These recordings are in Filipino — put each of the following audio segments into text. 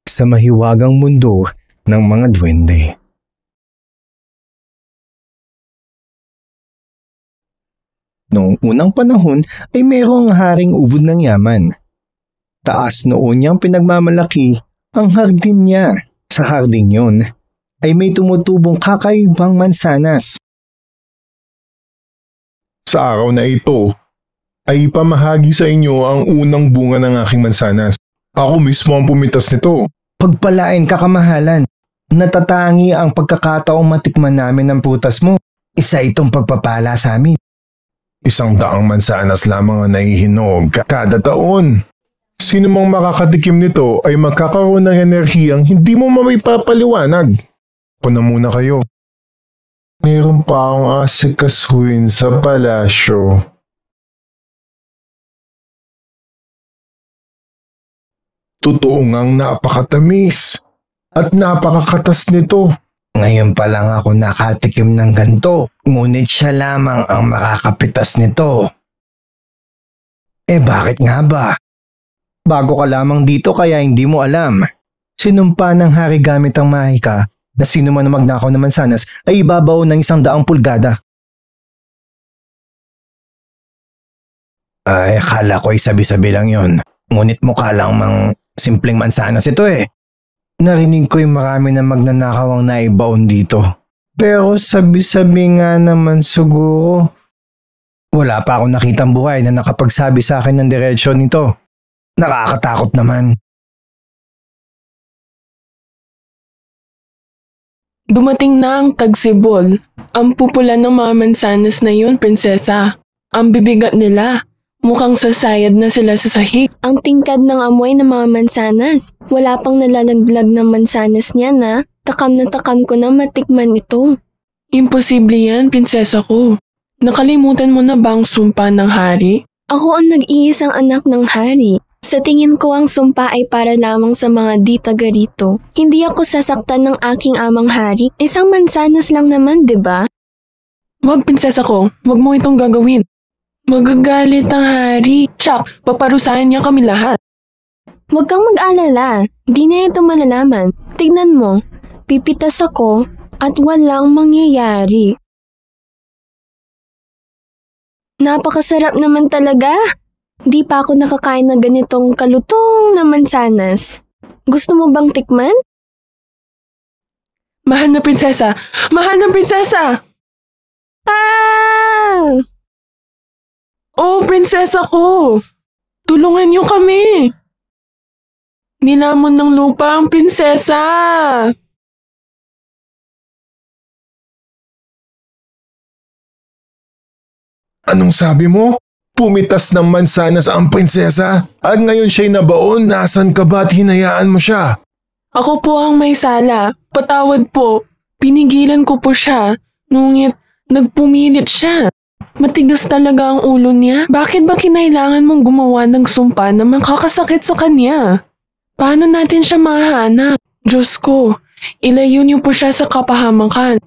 sa mahiwagang mundo ng mga duwende. Noong unang panahon ay mayroong haring ubod ng yaman. Taas noon niyang pinagmamalaki ang hardin niya. Sa hardin yon ay may tumutubong kakaibang mansanas. Sa araw na ito ay ipamahagi sa inyo ang unang bunga ng aking mansanas. Ako mismo ang pumitas nito. Pagpalain ka, kamahalan. Natatangi ang pagkakataong matikman namin ang prutas mo. Isa itong pagpapala sa amin. 100 mansanas lamang ang nahihinog kada taon. Sino mang makakatikim nito ay magkakaroon ng enerhiyang hindi mo mamipapaliwanag. Ako na muna kayo. Meron pa akong asikasuhin sa palasyo. Totoo ngang napakatamis at napakakatas nito. Ngayon pa lang ako nakatikim ng ganito, ngunit siya lamang ang makakapitas nito. Bakit nga ba? Bago ka lamang dito kaya hindi mo alam. Sinumpa ng hari gamit ang mahika na sino man ang magnakaw ng mansanas ay ibabaw ng 100 pulgada. Ay, akala ko sabi-sabi lang yon. Ngunit mukha lang mang simpleng mansanas ito Narinig ko yung marami na magnanakaw ang naibaon dito. Pero sabi-sabi nga naman siguro. Wala pa akong nakitang buhay na nakapagsabi sa akin ng diretsyon nito. Nakakatakot naman. Dumating na ang tagsibol. Ang pupula ng mga mansanas na yun, prinsesa. Ang bibigat nila. Mukhang sasayad na sila sa sahig. Ang tingkad ng amoy ng mga mansanas. Wala pang nalalaglag ng mansanas niya na takam ko na matikman ito. Imposible yan, prinsesa ko. Nakalimutan mo na ba ang sumpa ng hari? Ako ang nag-iisang anak ng hari. Sa tingin ko ang sumpa ay para lamang sa mga di taga rito. Hindi ako sasaktan ng aking amang hari. Isang mansanas lang naman, diba? Wag, prinsesa ko. Wag mo itong gagawin. Magagalit ang hari. Tsak, paparusahan niya kami lahat. Huwag kang mag-alala. Di na ito malalaman. Tignan mo, pipitas ako at walang mangyayari. Napakasarap naman talaga. Di pa ako nakakain na ganitong kalutong na mansanas. Gusto mo bang tikman? Mahal na prinsesa! Mahal na prinsesa! Ah! Oh, prinsesa ko! Tulungan niyo kami! Nilamon ng lupa ang prinsesa! Anong sabi mo? Pumitas ng mansanas ang prinsesa at ngayon siya'y nabaon. Nasaan ka ba at hinayaan mo siya? Ako po ang may sala. Patawad po. Pinigilan ko po siya. Ngunit nagpumilit siya. Matigas talaga ang ulo niya. Bakit ba kinailangan mong gumawa ng sumpa na makakasakit sa kanya? Paano natin siya mahanap? Diyos ko, ilayo niyo po siya sa kapahamakan.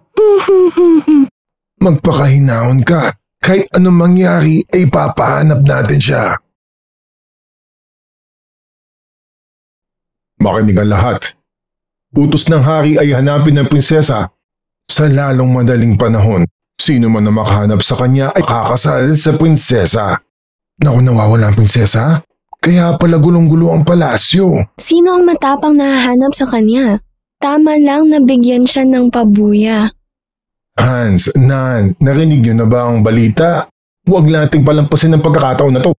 Magpakahinahon ka. Kahit anong mangyari ay papahanap natin siya. Makinig ang lahat. Utos ng hari ay hanapin ng prinsesa. Sa lalong madaling panahon, sino man na makahanap sa kanya ay kakasal sa prinsesa. Naku, nawawala ang prinsesa? Kaya pala gulong-gulo ang palasyo. Sino ang matapang nahahanap sa kanya? Tama lang na bigyan siya ng pabuya. Hans, Nan, narinig niyo na ba ang balita? Huwag nating palampasin ang pagkakataon na to.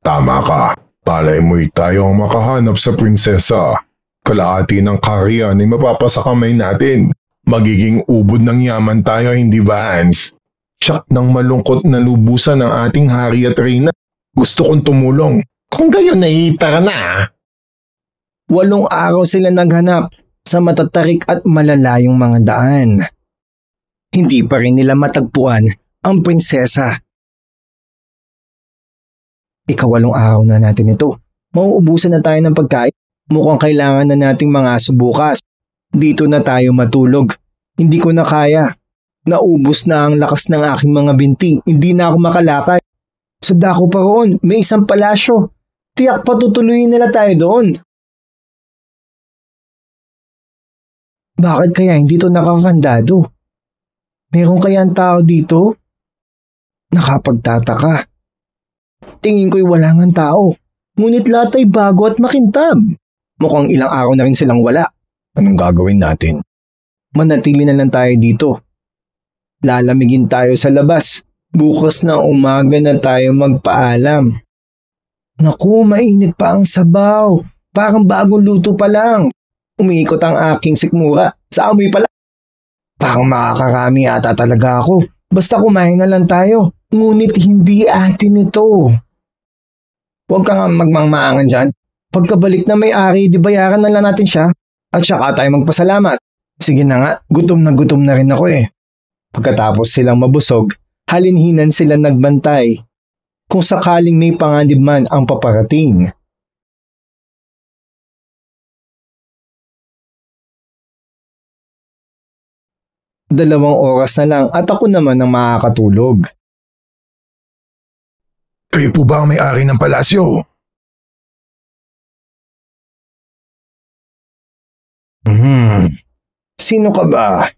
Tama ka. Palay mo'y tayo ang makahanap sa prinsesa. Kalahati ng kaharian ay mapapasa kamay natin. Magiging ubod ng yaman tayo, hindi ba, Hans? Siyak ng malungkot na lubusan ng ating hari at reyna. Gusto kong tumulong. Kung gayon ay tara na. 8 araw sila naghanap sa matatarik at malalayong mga daan. Hindi pa rin nila matagpuan ang prinsesa. 8 araw na natin ito. Mauubusan na tayo ng pagkain. Mukhang kailangan na nating mga aso bukas. Dito na tayo matulog. Hindi ko na kaya. Naubos na ang lakas ng aking mga binti. Hindi na ako makalakad. Sa dako pa roon, may isang palasyo. Tiyak patutuloyin nila tayo doon. Bakit kaya hindi to nakakandado? Meron kaya ang tao dito? Nakapagtataka. Tingin ko'y wala ngang tao. Ngunit lahat ay bago at makintab. Mukhang ilang araw na rin silang wala. Anong gagawin natin? Manatili na lang tayo dito. Lalamigin tayo sa labas. Bukas na umaga na tayo magpaalam. Naku, mainit pa ang sabaw. Parang bagong luto pa lang. Umiikot ang aking sikmura. Sa amoy pa lang. Parang makakarami ata talaga ako. Basta kumain na lang tayo. Ngunit hindi atin ito. Huwag ka nga magmangmaangan dyan. Pagkabalik na may-ari, di bayaran na lang natin siya. At saka tayo magpasalamat. Sige na nga, gutom na rin ako eh. Pagkatapos silang mabusog, halinhinan sila nagbantay. Kung sakaling may panganib man ang paparating. Dalawang oras na lang at ako naman ang makakatulog. Kayo po ba ang may-ari ng palasyo? Sino ka ba?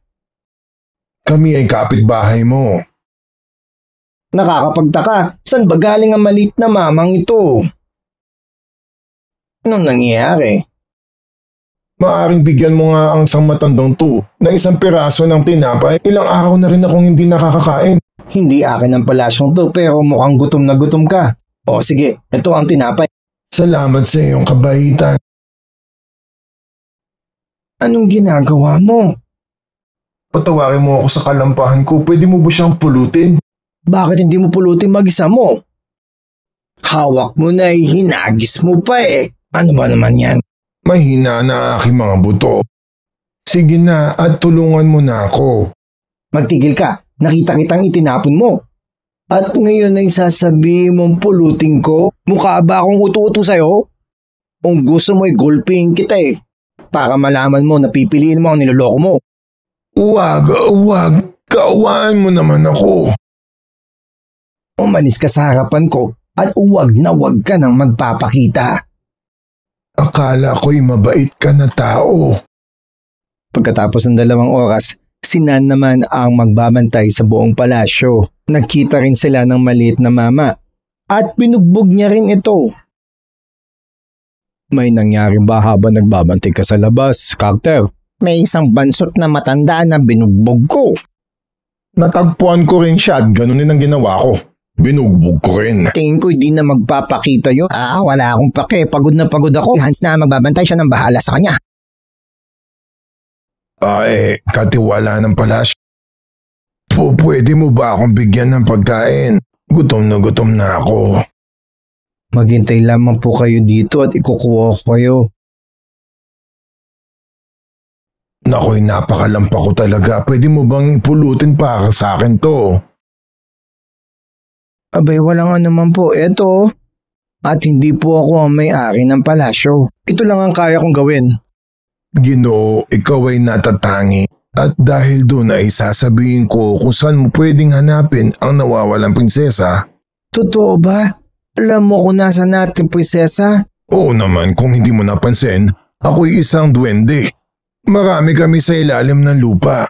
Kami ay kapitbahay mo. Nakakapagtaka, saan ba galing ang maliit na mamang ito? Anong nangyayari? Maaring bigyan mo nga ang isang matandang to na isang piraso ng tinapay. Ilang araw na rin akong hindi nakakakain. Hindi akin ang palasyong to pero mukhang gutom na gutom ka. O sige, ito ang tinapay. Salamat sa iyong kabaitan. Anong ginagawa mo? Patawarin mo ako sa kalampahan ko. Pwede mo ba siyang pulutin? Bakit hindi mo pulutin mag-isa mo? Hawak mo na hinagis mo pa eh. Ano ba naman yan? Mahina na aking mga buto. Sige na at tulungan mo na ako. Magtigil ka. Nakita kitang itinapon mo. At ngayon ay sasabihin mong pulutin ko? Mukha ba akong utu-utu sa'yo? Kung gusto mo ay gulpihin kita eh. Para malaman mo na pipiliin mo ang niloloko mo. Huwag. Kaawaan mo naman ako. Umalis ka sa harapan ko at huwag na huwag ka nang magpapakita. Akala ko'y mabait ka na tao. Pagkatapos ng 2 oras, si Nan naman ang magbabantay sa buong palasyo. Nagkita rin sila ng maliit na mama at binugbog niya rin ito. May nangyari ba habang nagbabantay ka sa labas, Carter? May isang bansot na matanda na binugbog ko. Natagpuan ko rin siya at ganun din ang ginawa ko. Binugbog ko rin. Tingin ko hindi na magpapakita yun. Wala akong pake. Pagod na pagod ako. Hans na magbabantay siya ng bahala sa kanya. Katiwala ng palasyo. Pwede mo ba akong bigyan ng pagkain? Gutom na ako. Maghintay lamang po kayo dito at ikukuha ko kayo. Nakoy, napakalampa ko talaga. Pwede mo bang pulutin para sa akin to? Abay, walang naman po. Eto. At hindi po ako ang may-ari ng palasyo. Ito lang ang kaya kong gawin. Ginoo, ikaw ay natatangi. At dahil doon ay sasabihin ko kung saan mo pwedeng hanapin ang nawawalang prinsesa. Totoo ba? Alam mo kung nasa natin, prinsesa? Oo naman, kung hindi mo napansin, ako'y isang duwende. Marami kami sa ilalim ng lupa.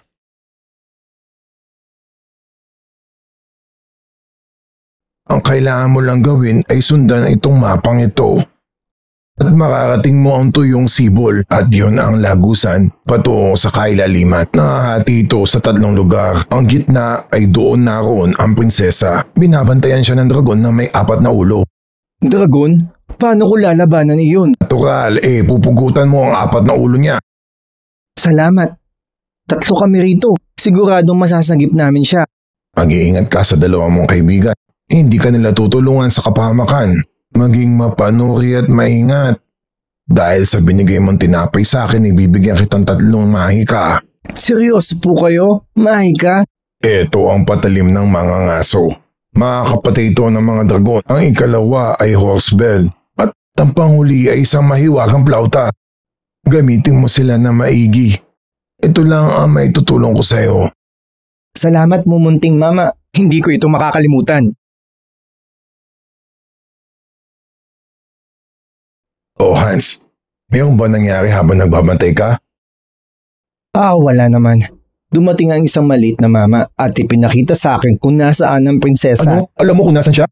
Ang kailangan mo lang gawin ay sundan itong mapang ito. At makarating mo ang tuyong sibol at yun ang lagusan patungo sa kailaliman. Nakahati ito sa 3 lugar. Ang gitna ay doon naroon ang prinsesa. Binabantayan siya ng dragon na may 4 na ulo. Dragon? Paano ko lalabanan iyon? Natural, pupugutan mo ang 4 na ulo niya. Salamat. 3 kami rito. Siguradong masasagip namin siya. Mag-iingat ka sa 2 mong kaibigan. Hindi ka nila tutulungan sa kapahamakan. Maging mapanuri at maingat. Dahil sa binigay mong tinapay sa akin, ibibigyan kitang 3 mahika. Seryoso po kayo? Mahika? Ito ang patalim ng mga ngaso. Makakapatay ito ng mga dragon. Ang ikalawa ay horsebell. At ang panghuli ay isang mahiwagang plauta. Gamitin mo sila na maigi. Ito lang ang may tutulong ko sa iyo. Salamat mo, munting mama. Hindi ko ito makakalimutan. Oh Hans, mayroon ba nangyari habang nagbabantay ka? Wala naman. Dumating ang isang maliit na mama at ipinakita sa akin kung nasaan ang prinsesa. Ano? Alam mo kung nasan siya?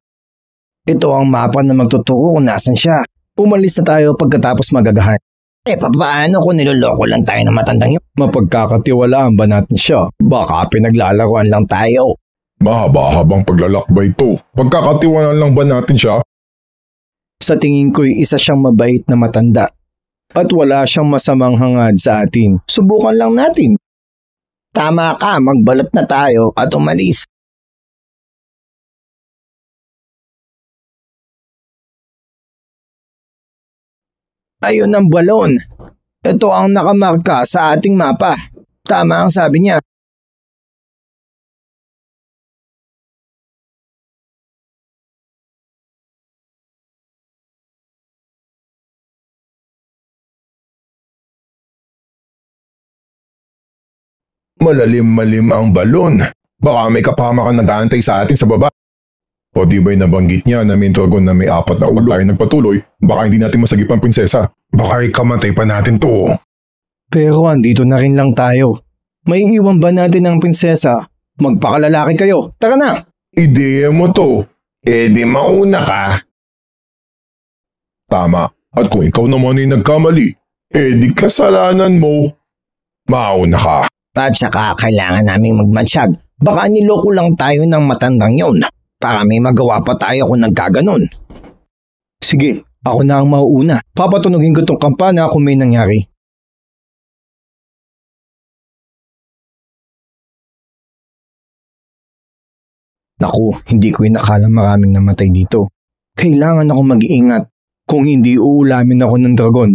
Ito ang mapa na magtuturo kung nasan siya. Umalis na tayo pagkatapos magagahan. Paano kung niloloko lang tayo ng matandang yun? Mapagkakatiwalaan ba natin siya? Baka pinaglalaroan lang tayo. Mahaba-habang paglalakbay ito. Pagkakatiwalaan lang ba natin siya? Sa tingin ko'y isa siyang mabait na matanda. At wala siyang masamang hangad sa atin. Subukan lang natin. Tama ka, magbalot na tayo at umalis. Ayun ang balon. Ito ang nakamarka sa ating mapa. Tama ang sabi niya. Malalim-malim ang balon. Baka may kapahamakan na naghahantay sa atin sa baba. O di ba'y nabanggit niya na may dragon na may 4 na ulo tayo nagpatuloy? Baka hindi natin masagip ang prinsesa. Baka ikamatay pa natin to. Pero andito na rin lang tayo. May iwan ba natin ang prinsesa? Magpakalalaki kayo. Tara na! Ideya mo to. Di mauna ka. Tama. At kung ikaw naman ay nagkamali, di kasalanan mo. Mauna ka. At saka kailangan naming magmatsyag. Baka niloko lang tayo ng matandang yon. Para may magawa pa tayo kung nagkaganon. Sige, ako na ang mauuna. Papatunugin ko tong kampana kung may nangyari. Naku, hindi ko inakalang maraming namatay dito. Kailangan ako mag-iingat. Kung hindi uulamin ako ng dragon.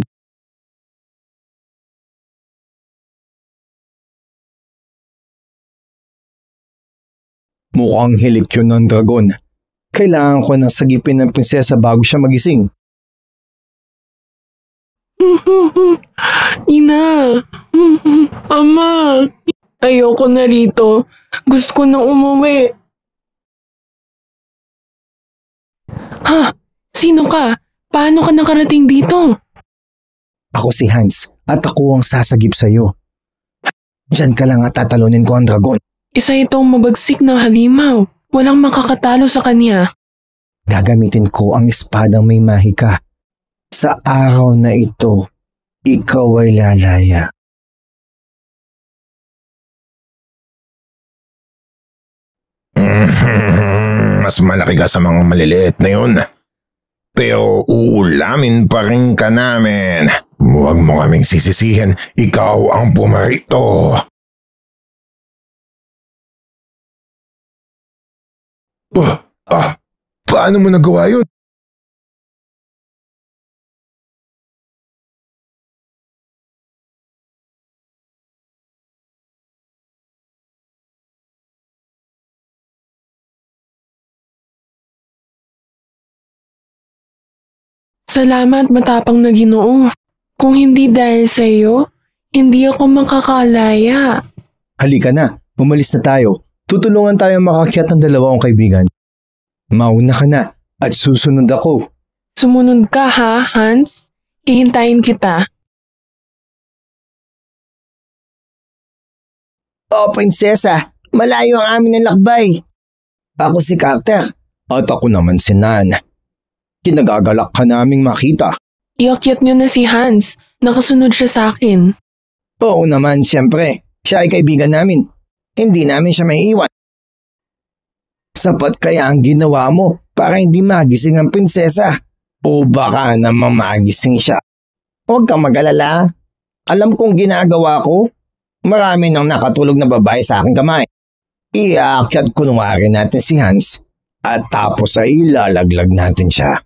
Mukhang hilik yun ng dragon. Kailangan ko na sagipin ng prinsesa bago siya magising. Ina! Ama! Ayoko na rito. Gusto ko na umuwi. Ha? Sino ka? Paano ka nakarating dito? Ako si Hans at ako ang sasagip sa'yo. Diyan ka lang at tatalunin ko ang dragon. Isa itong mabagsik na halimaw. Walang makakatalo sa kanya. Gagamitin ko ang espadang may mahika. Sa araw na ito, ikaw ay lalaya. Mas malaki ka sa mga maliliit na yun. Pero uulamin pa rin ka namin. Huwag mo kaming sisisihin. Ikaw ang pumarito. Paano mo nagawa yun? Salamat matapang na Ginoo. Kung hindi dahil sa iyo, hindi ako makakalaya. Halika na, umalis na tayo. Tutulungan tayo makakyat ng dalawang kaibigan. Mauna ka na at susunod ako. Sumunod ka ha, Hans? Hihintayin kita. Prinsesa, malayo ang amin ng lakbay. Ako si Carter. At ako naman si Nan. Kinagagalak ka naming makita. Iakyat niyo na si Hans. Nakasunod siya sa akin. Oo naman, siyempre. Siya ay kaibigan namin. Hindi namin siya may iwan. Sapat kaya ang ginawa mo para hindi magising ang prinsesa? O baka naman magising siya? Huwag kang mag-alala. Alam kong ginagawa ko. Marami nang nakatulog na babae sa aking kamay. Iaakyat kunwari natin si Hans at tapos ay ilalaglag natin siya.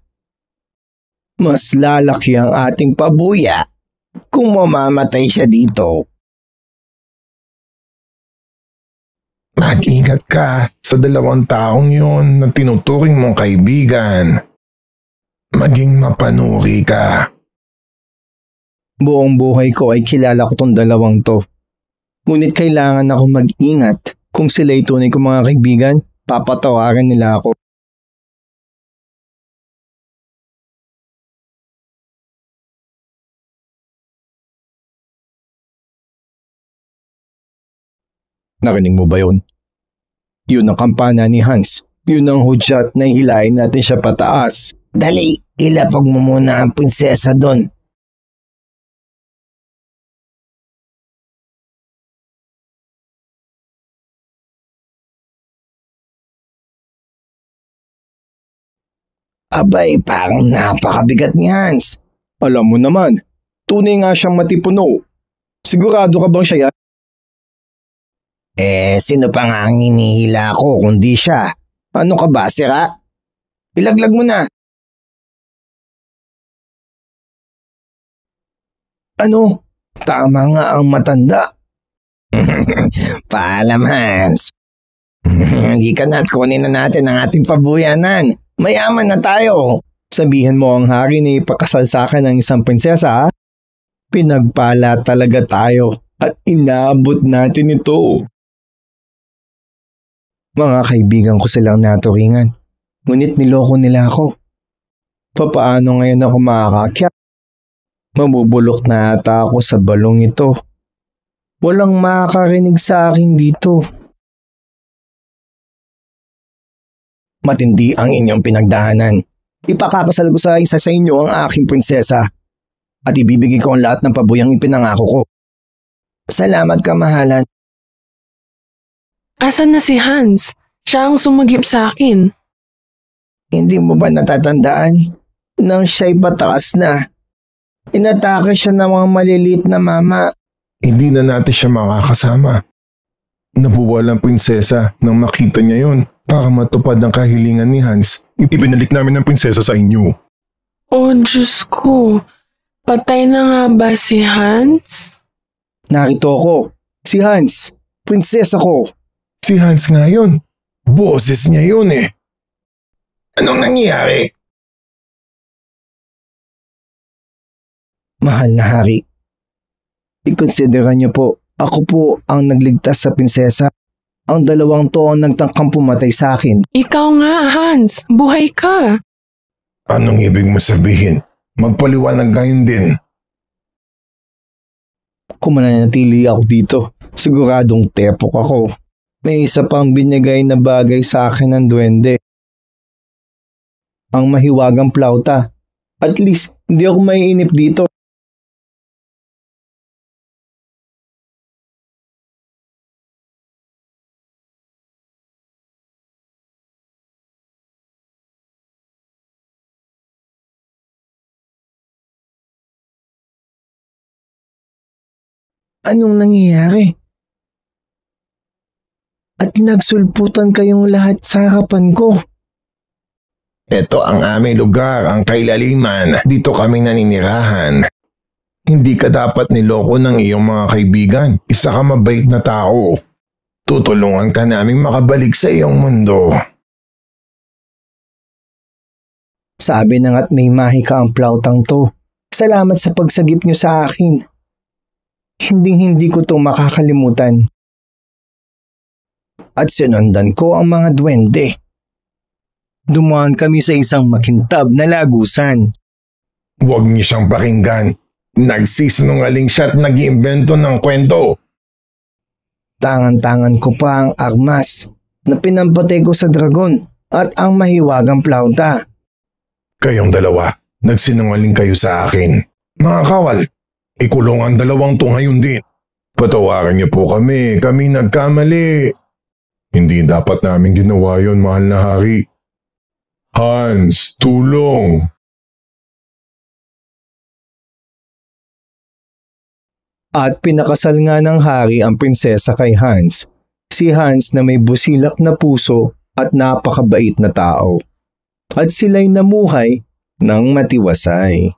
Mas lalaki ang ating pabuya kung mamamatay siya dito. Mag-ingat ka sa 2 taong yun na tinuturing mong kaibigan. Maging mapanuri ka. Buong buhay ko ay kilala ko tong 2 to. Ngunit kailangan ako mag-ingat. Kung sila'y tunay kong mga kaibigan, papatawarin nila ako. Narinig mo ba yun? Yun ang kampana ni Hans. Yun ang hudyat na hilahin natin siya pataas. Dali, ilapag mo muna ang prinsesa doon. Abay, parang napakabigat ni Hans. Alam mo naman, tunay nga siyang matipuno. Sigurado ka bang siya yan? Sino pa nga ang hinihila ko kundi siya? Ano ka ba, sira? Ilaglag mo na. Ano? Tama nga ang matanda. Paalam, Hans. Halika na at kunin na natin ang ating pabuyanan. Mayaman na tayo. Sabihin mo ang hari na ipakasal sa akin ng isang prinsesa, ha? Pinagpala talaga tayo at inaabot natin ito. Mga kaibigan ko silang naturingan, ngunit niloko nila ako. Papaano ngayon ako makakakyat? Mabubulok na ata ako sa balong ito. Walang makakarinig sa akin dito. Matindi ang inyong pinagdaanan. Ipakakasal ko sa isa sa inyo ang aking prinsesa at ibibigay ko ang lahat ng pabuyang ipinangako ko. Salamat ka, mahalan. Asan na si Hans? Siya ang sumagip sa akin. Hindi mo ba natatandaan? Nang siya'y pataas na. Inatake siya ng mga maliliit na mama. Hindi na natin siya makakasama. Nabuwal ang prinsesa nang makita niya yon. Para matupad ang kahilingan ni Hans, ibinalik namin ang prinsesa sa inyo. Oh, Diyos ko. Patay na nga ba si Hans? Narito ako. Si Hans. Prinsesa ko. Si Hans nga yun. Boses niya yun eh. Anong nangyari? Mahal na hari, ikonsidera niyo po, ako po ang nagligtas sa prinsesa. Ang dalawang to ang nagtangkang pumatay sa akin. Ikaw nga, Hans. Buhay ka. Anong ibig mo sabihin? Magpaliwanag ngayon din. Kung mananatili ako dito, siguradong tepok ako. May isa pang binigay na bagay sa akin ng duwende. Ang mahiwagang plauta. At least, hindi ako maiinip dito. Anong nangyayari? At nagsulputan kayong lahat sa harapan ko. Ito ang aming lugar, ang kailaliman. Dito kami naninirahan. Hindi ka dapat niloko ng iyong mga kaibigan. Isa ka mabait na tao. Tutulungan ka naming makabalik sa iyong mundo. Sabi na nga't may mahika ang plautang to. Salamat sa pagsagip niyo sa akin. Hindi ko itong makakalimutan. At sinundan ko ang mga duwende. Dumaan kami sa isang makintab na lagusan. Huwag niyo siyang pakinggan. Nagsisinungaling siya at nag-iimbento ng kwento. Tangan-tangan ko pa ang armas na pinampatay ko sa dragon at ang mahiwagang plauta. Kayong dalawa, nagsinungaling kayo sa akin. Mga kawal, ikulong ang dalawang to ngayon din. Patawarin niyo po kami nagkamali. Hindi dapat namin ginawa yon, mahal na hari. Hans, tulong! At pinakasal nga ng hari ang prinsesa kay Hans. Si Hans na may busilak na puso at napakabait na tao. At sila'y namuhay ng matiwasay.